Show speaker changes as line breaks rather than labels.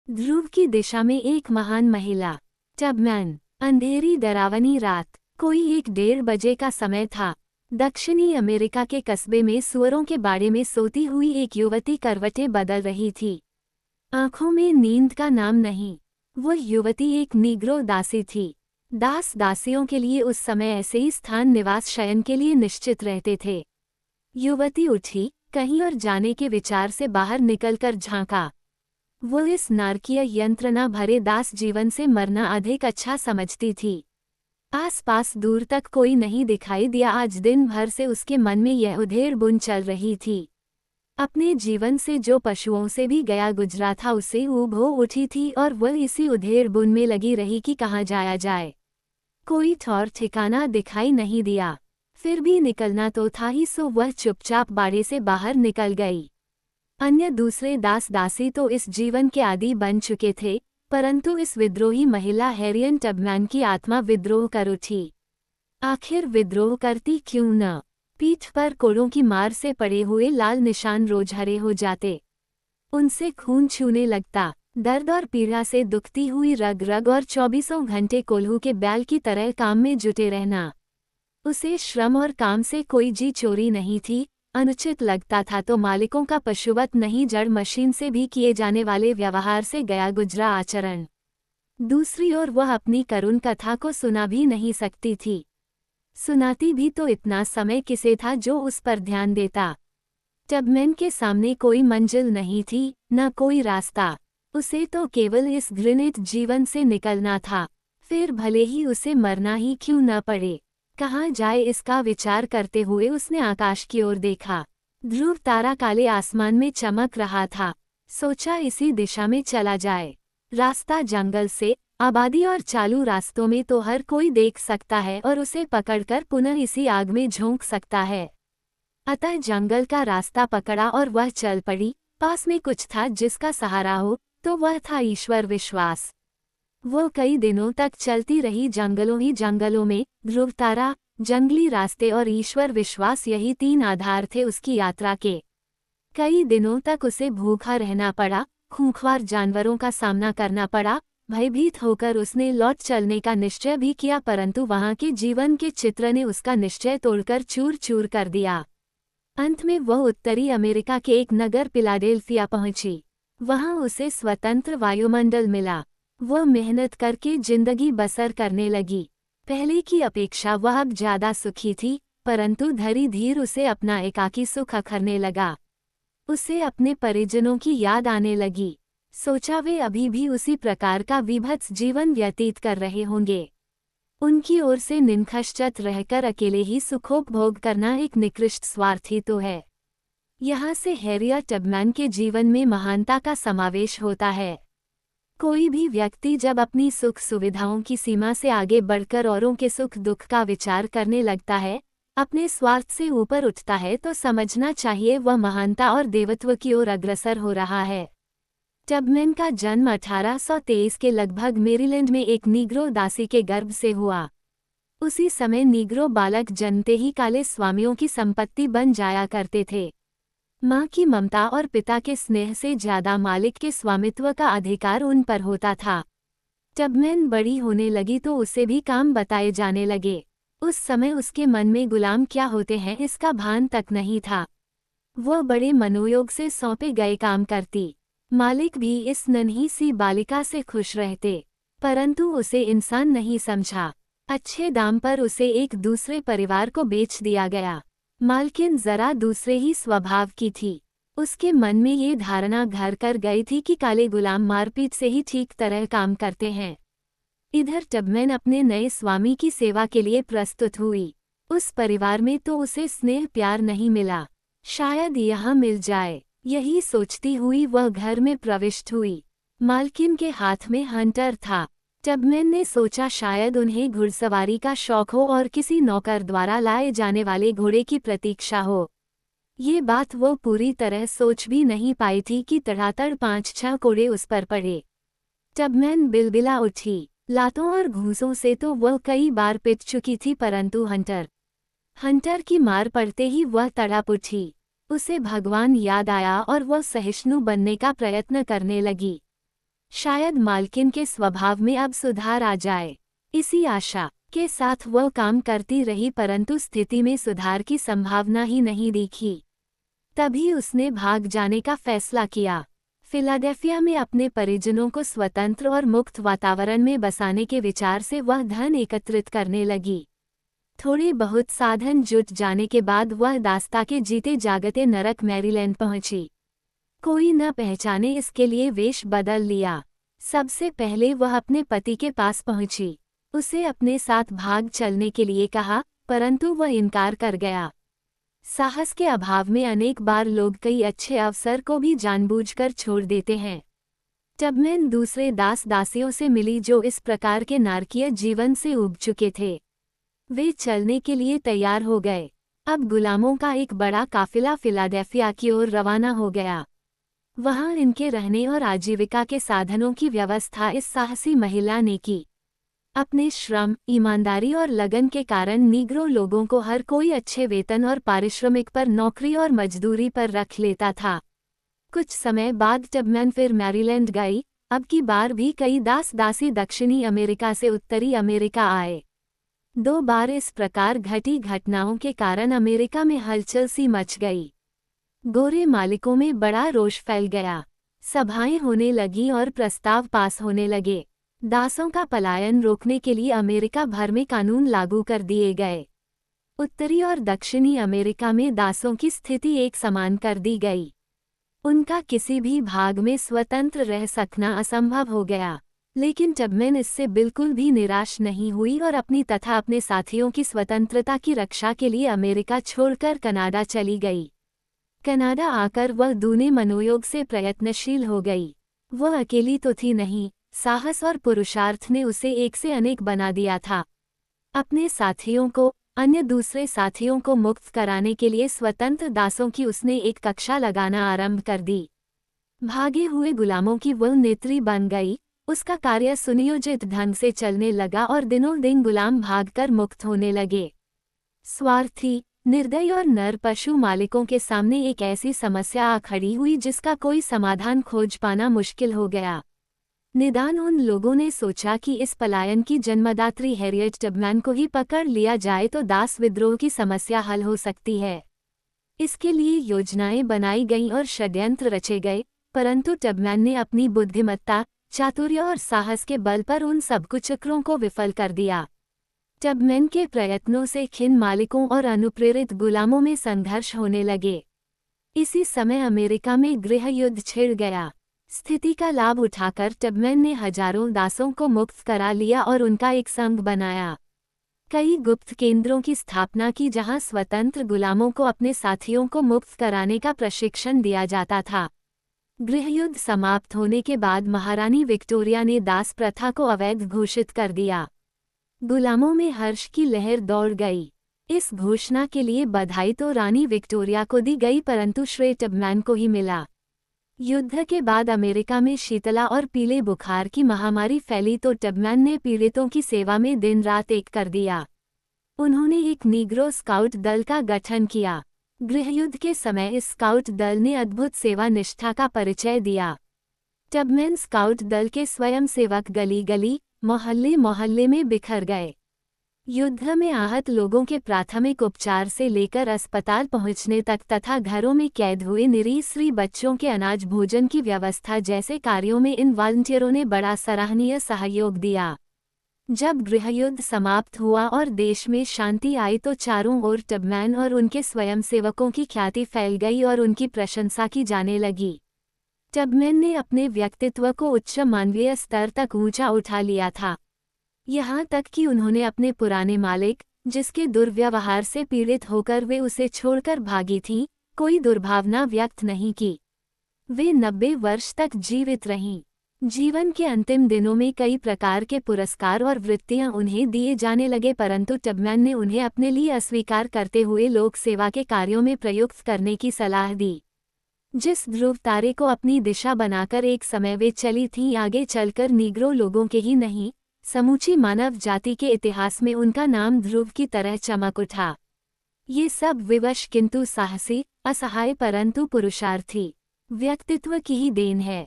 ध्रुव की दिशा में एक महान महिला। टबमैन। अंधेरी डरावनी रात। कोई 1:30 बजे का समय था। दक्षिणी अमेरिका के कस्बे में सुअरों के बाड़े में सोती हुई एक युवती करवटें बदल रही थी। आंखों में नींद का नाम नहीं। वह युवती एक नीग्रो दासी थी। दास दासियों के लिए उस समय ऐसे ही स्थान निवास शयन के लिए निश्चित रहते थे। युवती उठी, कहीं और जाने के विचार से बाहर निकलकर झांका। वो इस नारकीय यंत्रणा भरे दास जीवन से मरना अधिक अच्छा समझती थी। आसपास दूर तक कोई नहीं दिखाई दिया। आज दिन भर से उसके मन में यह उधेड़ बुन चल रही थी। अपने जीवन से जो पशुओं से भी गया गुजरा था उसे ऊब हो उठी थी और वह इसी उधेड़ बुन में लगी रही कि कहाँ जाया जाए। कोई ठौर ठिकाना दिखाई नहीं दिया। फिर भी निकलना तो था ही, सो वह चुपचाप बाड़े से बाहर निकल गई। अन्य दूसरे दास दासी तो इस जीवन के आदी बन चुके थे, परंतु इस विद्रोही महिला हैरियन टबमैन की आत्मा विद्रोह कर उठी। आखिर विद्रोह करती क्यों न? पीठ पर कोड़ों की मार से पड़े हुए लाल निशान रोज हरे हो जाते। उनसे खून छूने लगता। दर्द और पीड़ा से दुखती हुई रग रग और 24 घंटे कोल्हू के बैल की तरह काम में जुटे रहना। उसे श्रम और काम से कोई जी चोरी नहीं थी। अनुचित लगता था तो मालिकों का पशुवत नहीं, जड़ मशीन से भी किए जाने वाले व्यवहार से गया गुजरा आचरण। दूसरी ओर वह अपनी करुण कथा को सुना भी नहीं सकती थी। सुनाती भी तो इतना समय किसे था जो उस पर ध्यान देता। टबमैन के सामने कोई मंजिल नहीं थी, न कोई रास्ता। उसे तो केवल इस घृणित जीवन से निकलना था, फिर भले ही उसे मरना ही क्यों न पड़े। कहाँ जाए इसका विचार करते हुए उसने आकाश की ओर देखा। ध्रुव तारा काले आसमान में चमक रहा था। सोचा इसी दिशा में चला जाए। रास्ता जंगल से, आबादी और चालू रास्तों में तो हर कोई देख सकता है और उसे पकड़कर पुनः इसी आग में झोंक सकता है। अतः जंगल का रास्ता पकड़ा और वह चल पड़ी। पास में कुछ था जिसका सहारा हो, तो वह था ईश्वर विश्वास। वो कई दिनों तक चलती रही जंगलों ही जंगलों में। ध्रुव तारा, जंगली रास्ते और ईश्वर विश्वास, यही 3 आधार थे उसकी यात्रा के। कई दिनों तक उसे भूखा रहना पड़ा, खूंखार जानवरों का सामना करना पड़ा। भयभीत होकर उसने लौट चलने का निश्चय भी किया, परंतु वहां के जीवन के चित्र ने उसका निश्चय तोड़कर चूर चूर कर दिया। अंत में वह उत्तरी अमेरिका के एक नगर फिलाडेल्फिया पहुंची। वहां उसे स्वतंत्र वायुमंडल मिला। वह मेहनत करके जिंदगी बसर करने लगी। पहले की अपेक्षा वह अब ज्यादा सुखी थी, परंतु धीरे धीरे उसे अपना एकाकी सुख अखरने लगा। उसे अपने परिजनों की याद आने लगी। सोचा वे अभी भी उसी प्रकार का विभत्स जीवन व्यतीत कर रहे होंगे। उनकी ओर से निष्कष्ट रहकर अकेले ही सुखोपभोग करना एक निकृष्ट स्वार्थी तो है। यहाँ से हैरियट टबमैन के जीवन में महानता का समावेश होता है। कोई भी व्यक्ति जब अपनी सुख सुविधाओं की सीमा से आगे बढ़कर औरों के सुख दुख का विचार करने लगता है, अपने स्वार्थ से ऊपर उठता है, तो समझना चाहिए वह महानता और देवत्व की ओर अग्रसर हो रहा है। टबमैन का जन्म 1823 के लगभग मेरीलैंड में एक नीग्रो दासी के गर्भ से हुआ। उसी समय नीग्रो बालक जन्मते ही काले स्वामियों की संपत्ति बन जाया करते थे। माँ की ममता और पिता के स्नेह से ज्यादा मालिक के स्वामित्व का अधिकार उन पर होता था। टबमैन बड़ी होने लगी तो उसे भी काम बताए जाने लगे। उस समय उसके मन में गुलाम क्या होते हैं इसका भान तक नहीं था। वह बड़े मनोयोग से सौंपे गए काम करती। मालिक भी इस नन्ही सी बालिका से खुश रहते, परंतु उसे इंसान नहीं समझा। अच्छे दाम पर उसे एक दूसरे परिवार को बेच दिया गया। मालकिन जरा दूसरे ही स्वभाव की थी। उसके मन में ये धारणा घर कर गई थी कि काले गुलाम मारपीट से ही ठीक तरह काम करते हैं। इधर टबमैन अपने नए स्वामी की सेवा के लिए प्रस्तुत हुई। उस परिवार में तो उसे स्नेह प्यार नहीं मिला, शायद यहाँ मिल जाए, यही सोचती हुई वह घर में प्रविष्ट हुई। मालकिन के हाथ में हंटर था। टबमैन ने सोचा शायद उन्हें घुड़सवारी का शौक हो और किसी नौकर द्वारा लाए जाने वाले घोड़े की प्रतीक्षा हो। ये बात वो पूरी तरह सोच भी नहीं पाई थी कि तड़ातड़ 5-6 कोड़े उस पर पड़े। टबमैन बिलबिला उठी। लातों और घूंसों से तो वह कई बार पिट चुकी थी, परंतु हंटर की मार पड़ते ही वह तड़प उठी। उसे भगवान याद आया और वह सहिष्णु बनने का प्रयत्न करने लगी। शायद मालकिन के स्वभाव में अब सुधार आ जाए। इसी आशा के साथ वह काम करती रही, परंतु स्थिति में सुधार की संभावना ही नहीं दिखी। तभी उसने भाग जाने का फैसला किया। फिलाडेल्फिया में अपने परिजनों को स्वतंत्र और मुक्त वातावरण में बसाने के विचार से वह धन एकत्रित करने लगी। थोड़े बहुत साधन जुट जाने के बाद वह दास्ता के जीते जागते नरक मैरीलैंड पहुंची। कोई न पहचाने इसके लिए वेश बदल लिया। सबसे पहले वह अपने पति के पास पहुंची। उसे अपने साथ भाग चलने के लिए कहा, परंतु वह इनकार कर गया। साहस के अभाव में अनेक बार लोग कई अच्छे अवसर को भी जानबूझकर छोड़ देते हैं। टबमैन दूसरे दास दासियों से मिली जो इस प्रकार के नारकीय जीवन से उब चुके थे। वे चलने के लिए तैयार हो गए। अब गुलामों का एक बड़ा काफिला फिलाडेल्फिया की ओर रवाना हो गया। वहां इनके रहने और आजीविका के साधनों की व्यवस्था इस साहसी महिला ने की। अपने श्रम, ईमानदारी और लगन के कारण नीग्रो लोगों को हर कोई अच्छे वेतन और पारिश्रमिक पर नौकरी और मजदूरी पर रख लेता था। कुछ समय बाद टबमैन फिर मैरीलैंड गई। अब की बार भी कई दास दासी दक्षिणी अमेरिका से उत्तरी अमेरिका आए। 2 बार इस प्रकार घटी घटनाओं के कारण अमेरिका में हलचल सी मच गई। गोरे मालिकों में बड़ा रोष फैल गया। सभाएं होने लगीं और प्रस्ताव पास होने लगे। दासों का पलायन रोकने के लिए अमेरिका भर में कानून लागू कर दिए गए। उत्तरी और दक्षिणी अमेरिका में दासों की स्थिति एक समान कर दी गई। उनका किसी भी भाग में स्वतंत्र रह सकना असंभव हो गया। लेकिन टबमैन इससे बिल्कुल भी निराश नहीं हुई और अपनी तथा अपने साथियों की स्वतंत्रता की रक्षा के लिए अमेरिका छोड़कर कनाडा चली गई। कनाडा आकर वह दूने मनोयोग से प्रयत्नशील हो गई। वह अकेली तो थी नहीं, साहस और पुरुषार्थ ने उसे एक से अनेक बना दिया था। अपने साथियों को, अन्य दूसरे साथियों को मुक्त कराने के लिए स्वतंत्र दासों की उसने एक कक्षा लगाना आरंभ कर दी। भागे हुए गुलामों की वह नेत्री बन गई। उसका कार्य सुनियोजित ढंग से चलने लगा और दिनों दिन गुलाम भागकर मुक्त होने लगे। स्वार्थी, निर्दयी और नर पशु मालिकों के सामने एक ऐसी समस्या आ खड़ी हुई जिसका कोई समाधान खोज पाना मुश्किल हो गया। निदान उन लोगों ने सोचा कि इस पलायन की जन्मदात्री हैरियट टबमैन को ही पकड़ लिया जाए तो दास विद्रोह की समस्या हल हो सकती है। इसके लिए योजनाएं बनाई गईं और षड्यंत्र रचे गए, परंतु टबमैन ने अपनी बुद्धिमत्ता, चातुर्य और साहस के बल पर उन सब कुचक्रों को विफल कर दिया। टबमैन के प्रयत्नों से खिन मालिकों और अनुप्रेरित गुलामों में संघर्ष होने लगे। इसी समय अमेरिका में गृह युद्ध छिड़ गया। स्थिति का लाभ उठाकर टबमैन ने हजारों दासों को मुक्त करा लिया और उनका एक संघ बनाया। कई गुप्त केंद्रों की स्थापना की जहां स्वतंत्र गुलामों को अपने साथियों को मुक्त कराने का प्रशिक्षण दिया जाता था। गृहयुद्ध समाप्त होने के बाद महारानी विक्टोरिया ने दास प्रथा को अवैध घोषित कर दिया। गुलामों में हर्ष की लहर दौड़ गई। इस घोषणा के लिए बधाई तो रानी विक्टोरिया को दी गई, परंतु श्रेय टबमैन को ही मिला। युद्ध के बाद अमेरिका में शीतला और पीले बुखार की महामारी फैली तो टबमैन ने पीड़ितों की सेवा में दिन रात एक कर दिया। उन्होंने एक नीग्रो स्काउट दल का गठन किया। गृहयुद्ध के समय इस स्काउट दल ने अद्भुत सेवा निष्ठा का परिचय दिया। टबमैन स्काउट दल के स्वयंसेवक गली गली, मोहल्ले मोहल्ले में बिखर गए। युद्ध में आहत लोगों के प्राथमिक उपचार से लेकर अस्पताल पहुंचने तक तथा घरों में कैद हुए निरीश्री बच्चों के अनाज भोजन की व्यवस्था जैसे कार्यों में इन वॉलंटियरों ने बड़ा सराहनीय सहयोग दिया। जब गृहयुद्ध समाप्त हुआ और देश में शांति आई तो चारों ओर टबमैन और उनके स्वयंसेवकों की ख्याति फैल गई और उनकी प्रशंसा की जाने लगी। टबमैन ने अपने व्यक्तित्व को उच्च मानवीय स्तर तक ऊंचा उठा लिया था। यहाँ तक कि उन्होंने अपने पुराने मालिक, जिसके दुर्व्यवहार से पीड़ित होकर वे उसे छोड़कर भागी थीं, कोई दुर्भावना व्यक्त नहीं की। वे 90 वर्ष तक जीवित रहीं। जीवन के अंतिम दिनों में कई प्रकार के पुरस्कार और वृत्तियां उन्हें दिए जाने लगे, परंतु टबमैन ने उन्हें अपने लिए अस्वीकार करते हुए लोक सेवा के कार्यों में प्रयुक्त करने की सलाह दी। जिस ध्रुव तारे को अपनी दिशा बनाकर एक समय वे चली थीं, आगे चलकर नीग्रो लोगों के ही नहीं, समूची मानव जाति के इतिहास में उनका नाम ध्रुव की तरह चमक उठा। ये सब विवश किंतु साहसी, असहाय परंतु पुरुषार्थी व्यक्तित्व की ही देन है।